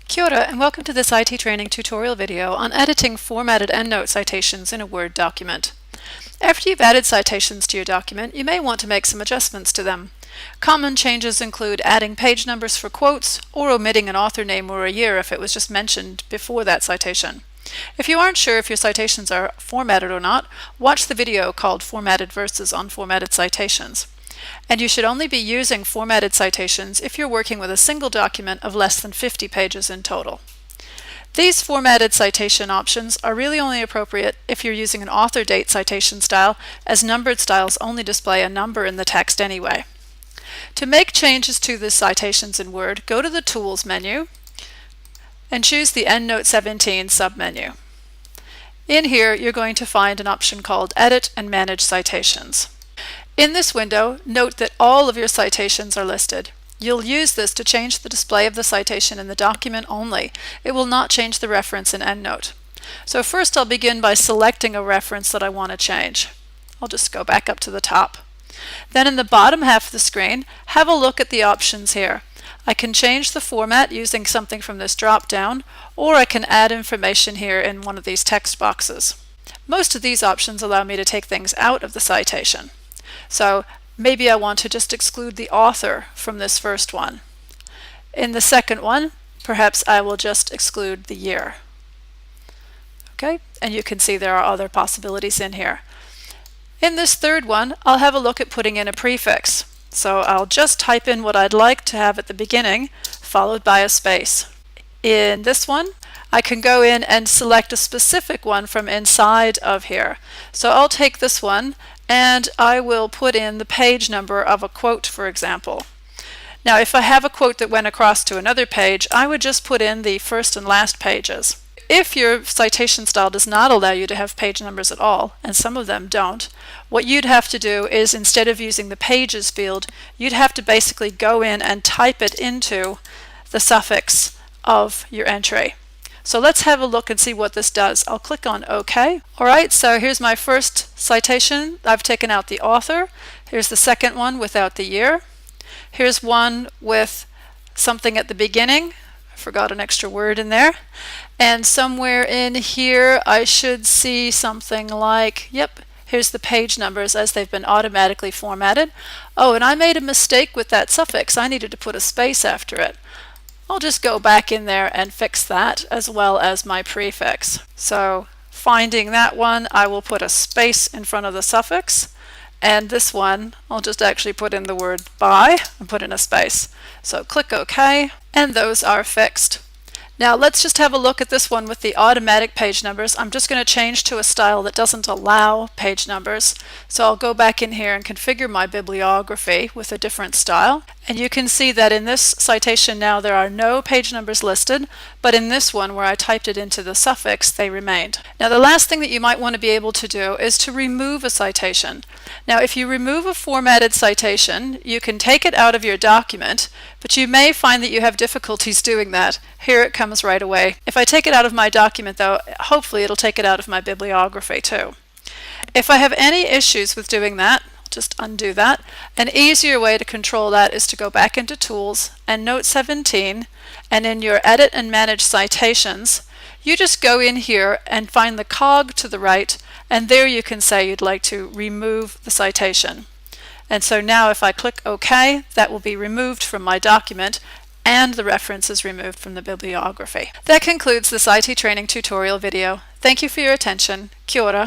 Kia ora, and welcome to this IT training tutorial video on editing formatted EndNote citations in a Word document. After you've added citations to your document, you may want to make some adjustments to them. Common changes include adding page numbers for quotes or omitting an author name or a year if it was just mentioned before that citation. If you aren't sure if your citations are formatted or not, watch the video called Formatted versus Unformatted Citations. And you should only be using formatted citations if you're working with a single document of less than 50 pages in total. These formatted citation options are really only appropriate if you're using an author date citation style, as numbered styles only display a number in the text anyway. To make changes to the citations in Word, go to the Tools menu and choose the EndNote 17 submenu. In here, you're going to find an option called Edit and Manage Citations. In this window, note that all of your citations are listed. You'll use this to change the display of the citation in the document only. It will not change the reference in EndNote. So first I'll begin by selecting a reference that I want to change. I'll just go back up to the top. Then in the bottom half of the screen, have a look at the options here. I can change the format using something from this drop-down, or I can add information here in one of these text boxes. Most of these options allow me to take things out of the citation. So maybe I want to just exclude the author from this first one. In the second one, perhaps I will just exclude the year. Okay, and you can see there are other possibilities in here. In this third one, I'll have a look at putting in a prefix. So I'll just type in what I'd like to have at the beginning, followed by a space. In this one, I can go in and select a specific one from inside of here. So I'll take this one and I will put in the page number of a quote, for example. Now, if I have a quote that went across to another page, I would just put in the first and last pages. If your citation style does not allow you to have page numbers at all, and some of them don't, what you'd have to do is, instead of using the pages field, you'd have to basically go in and type it into the suffix of your entry. So let's have a look and see what this does. I'll click on OK. Alright, so here's my first citation. I've taken out the author. Here's the second one without the year. Here's one with something at the beginning. I forgot an extra word in there. And somewhere in here I should see something like, yep, here's the page numbers as they've been automatically formatted. Oh, and I made a mistake with that suffix. I needed to put a space after it. I'll just go back in there and fix that, as well as my prefix. So finding that one, I will put a space in front of the suffix, and this one I'll just actually put in the word by and put in a space. So click OK, and those are fixed. Now let's just have a look at this one with the automatic page numbers. I'm just going to change to a style that doesn't allow page numbers. So I'll go back in here and configure my bibliography with a different style. And you can see that in this citation now there are no page numbers listed, but in this one where I typed it into the suffix, they remained. Now the last thing that you might want to be able to do is to remove a citation. Now if you remove a formatted citation, you can take it out of your document, but you may find that you have difficulties doing that. Here it comes right away. If I take it out of my document though, hopefully it'll take it out of my bibliography too. If I have any issues with doing that, just undo that. An easier way to control that is to go back into Tools and Note 17, and in your Edit and Manage Citations, you just go in here and find the cog to the right, and there you can say you'd like to remove the citation. And so now if I click OK, that will be removed from my document, and the reference is removed from the bibliography. That concludes this IT training tutorial video. Thank you for your attention. Kia ora.